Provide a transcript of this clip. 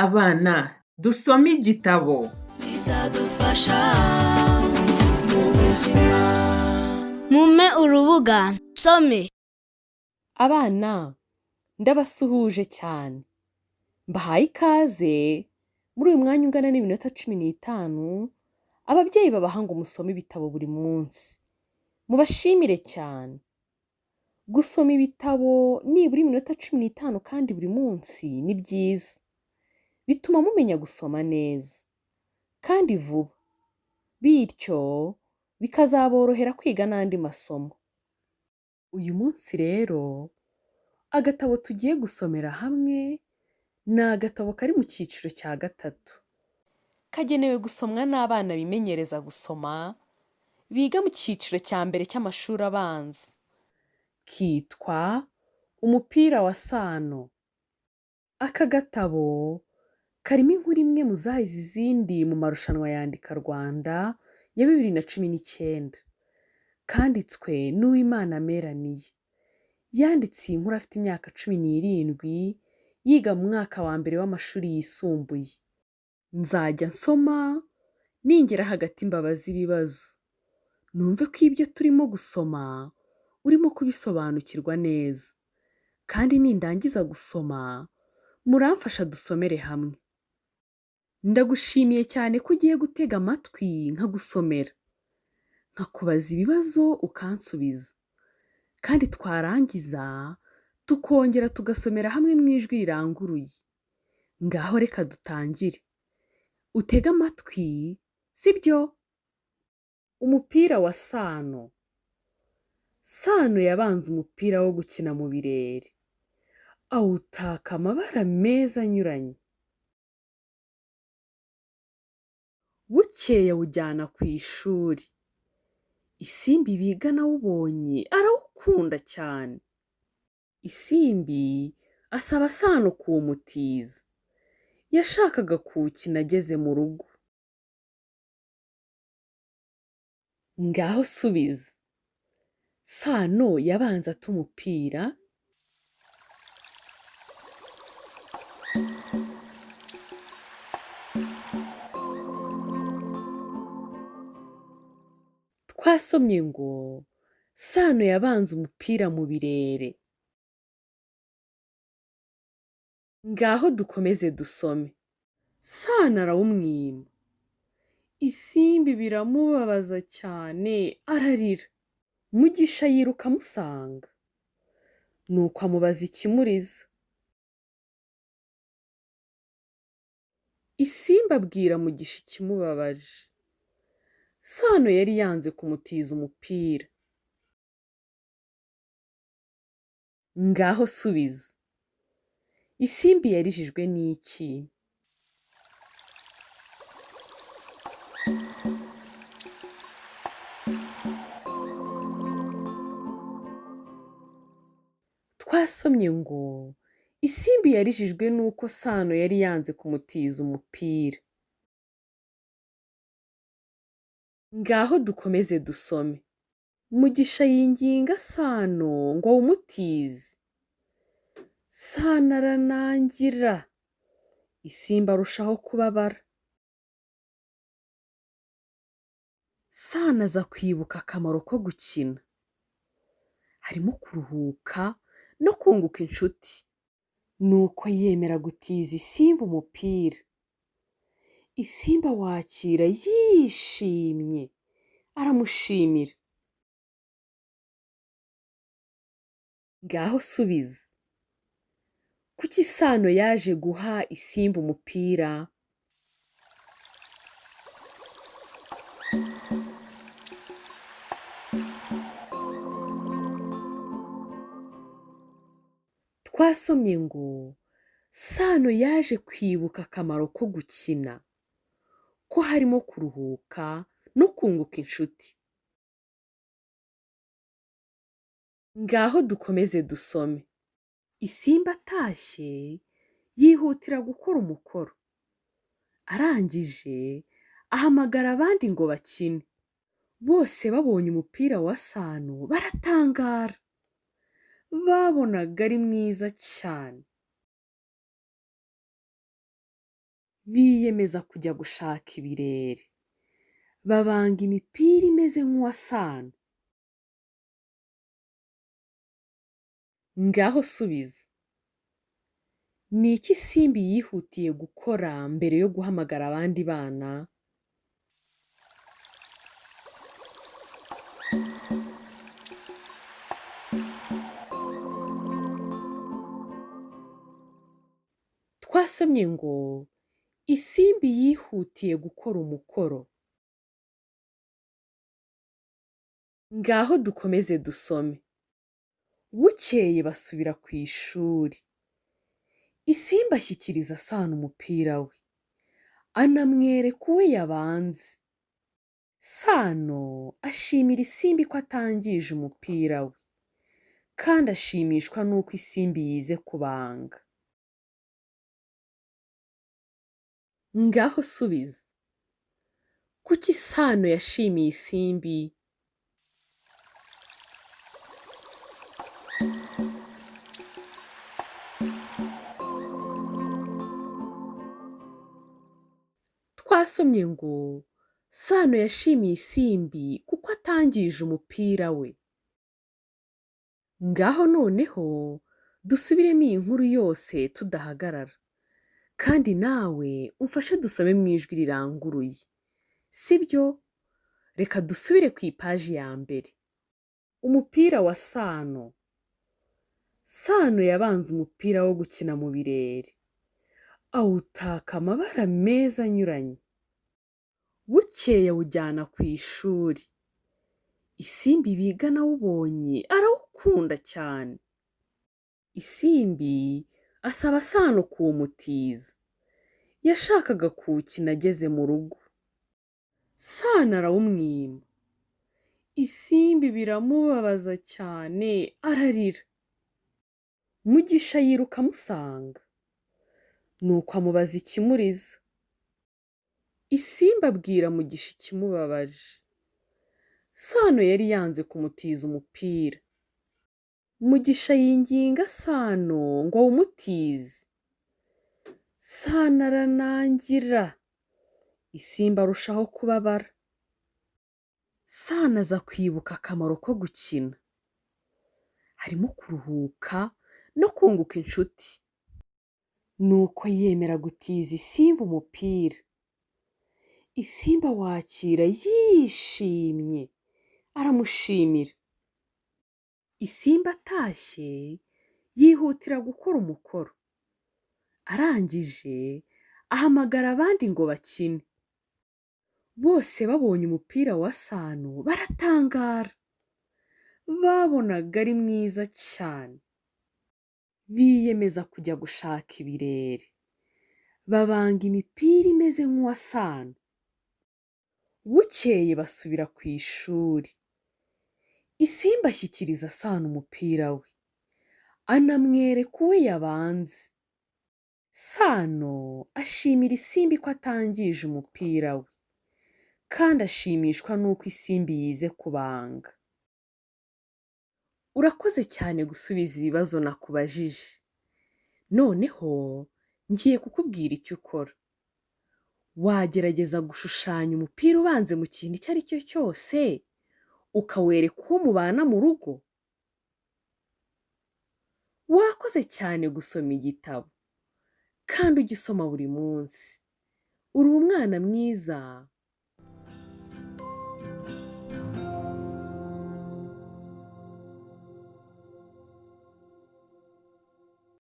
Abana, dusome igitabo. bizadufasha mu buzima. Mumpe urubuga nsome. Abana, ndabasuhuje cyane. Mbahaye ikaze muri uyu mwanya ungana n'iminota 15, ababyeyi babaha ngo musome ibitabo buri munsi. Mubashimire cyane. Gusoma ibitabo nibura iminota 15 kandi buri munsi ni byiza. Bituma mumenya gusoma neza kandi vuba. Bityo bikazaborohera kwiga n'andi masomo. Uyu munsi rero, agatabo tugiye gusomera hamwe ni agatabo kari mu cyiciro cya 3. Kagenewe gusomwa n'abana bimenyereza gusoma, biga mu cyiciro cya mbere cy'amashuri abanza. Kitwa Umupira wa Sano. Aka gatabo karimo inkuru imwe mu zahize izindi mu marushanwa yandika Rwanda ya 2019. Kanditswe n'Uwimana Melanie. Yanditse iyi nkuru afite imyaka 17, yiga mu mwaka wa mbere w'amashuri yisumbuye. Nzajya nsoma ningera hagati mbabaza ibibazo. Numve ko ibyo turimo gusoma urimo kubisobanukirwa neza. Kandi nindangiza gusoma, muramfasha dusomere hamwe. Ndagushimiye cyane ko ugiye gutega amatwi nkagusomera. Nkakubaza ibibazo ukansubiza. Kandi twarangiza tukongera tugasomera hamwe mu ijwi riranguruye. Ngaho reka dutangire. Utega amatwi, sibyo? Umupira wa Sano. Sano yabanze umupira wo gukina mu birere. Awutaka amabara meza anyuranye. Bukeye awujyana ku ishuri. Isimbi bigana awubonye arawukunda cyane. Isimbi asaba Sano kuwumutiza. Yashakaga kuwukina ageze mu rugo. Ngaho subiza. Sano yabanze ata umupira. Twasomye ngo Sano yabanze umupira mu birere. Ngaho dukomeze dusome. Sano arawumwima. Isimbi biramubabaza cyane ararira. Mugisha yiruka amusanga. Nuko amubaza ikimuriza. Isimbi abwira Mugisha ikimubabaje. Sano yari yanze kumutiza umupira. Ngaho subiza. Isimbi yarijijwe n'iki? Twasomye ngo Isimbi yarijijwe n'uko Sano yari yanze kumutiza umupira. Ngaho dukomeze dusome. Mugisha yinginga Sano ngo awumutize. Sano aranangira. Isimbi arushaho kubabara. Sano aza kwibuka akamaro ko gukina. Harimo kuruhuka no kunguka inshuti. Nuko yemera gutiza Isimbi umupira. Isimbi awakira yishimye. Aramushimira. Ngaho subiza. Kuki Sano yaje guha Isimbi umupira? Twasomye ngo Sano yaje kwibuka akamaro ko gukina. Ko harimo kuruhuka no kunguka inshuti. Ngaho dukomeze dusome. Isimbi atashye yihutira gukora umukoro. Arangije ahamagara abandi ngo bakine. Bose babonye umupira wa Sano baratangara. Babonaga ari mwiza cyane. biyemeza kujya gushaka ibirere. Babanga imipira imeze nk'uwa Sano. Ngaho subiza. Ni iki Simbi yihutiye gukora mbere yo guhamagara abandi bana? Twasomye ngo Isimbi yihutiye gukora umukoro. Ngaho dukomeze dusome. Bukeye basubira ku ishuri. Isimbi ashyikiriza Sano umupira we, anamwereka uwe yabanze. Sano ashimira Isimbi ko atangije umupira we, kandi ashimishwa n'uko Isimbi yize kubanga. Ngaho subiza. Kuki Sano yashimiye Isimbi? Twasomye ngo Sano yashimiye Isimbi kuko atangije umupira we. Ngaho noneho dusubiremo iyi nkuru yose tudahagarara, kandi nawe umfashe dusome mu ijwi riranguruye, sibyo? Reka dusubire ku ipaji ya mbere. Umupira wa Sano. Sano yabanze umupira wo gukina mu birere, awutaka amabara meza anyuranye. Bukeye awujyana ku ishuri. Isimbi bigana awubonye arawukunda cyane. Isimbi asaba Sano kuwumutiza. Yashakaga kuwukina ageze mu rugo. Sano arawumwima. Isimbi biramubabaza cyane, ararira. Mugisha yiruka amusanga, nuko amubaza ikimuriza. Isimbi abwira Mugisha ikimubabaje. Sano yari yanze kumutiza umupira. Mugisha yinginga Sano ngo awumutize. Sano aranangira. Isimbi arushaho kubabara. Sano aza kwibuka akamaro ko gukina. Harimo kuruhuka no kunguka inshuti. Nuko yemera gutiza Isimbi umupira. Isimbi awakira yishimye, aramushimira. Isimbi atashye yihutira gukora umukoro. Arangije ahamagara abandi ngo bakine. Bose babonye umupira wa Sano baratangara. Babonaga ari mwiza cyane. Biyemeza kujya gushaka ibirere. Babanga imipira imeze nk'uwa Sano. Bukeye basubira ku ishuri. Isimbi ashyikiriza Sano umupira we, anamwereka uwe yabanze. Sano ashimira Isimbi ko atangije umupira we, kandi ashimishwa n'uko Isimbi yize kubanga. Urakoze cyane gusubiza ibibazo nakubajije. Noneho ngiye kukubwira icyo ukora. Wagerageza gushushanya umupira ubanze mu kintu icyo ari cyo cyose, ukawereka uwo mubana mu rugo. Wakoze cyane gusoma igitabo, kandi ujye usoma buri munsi. Uri umwana mwiza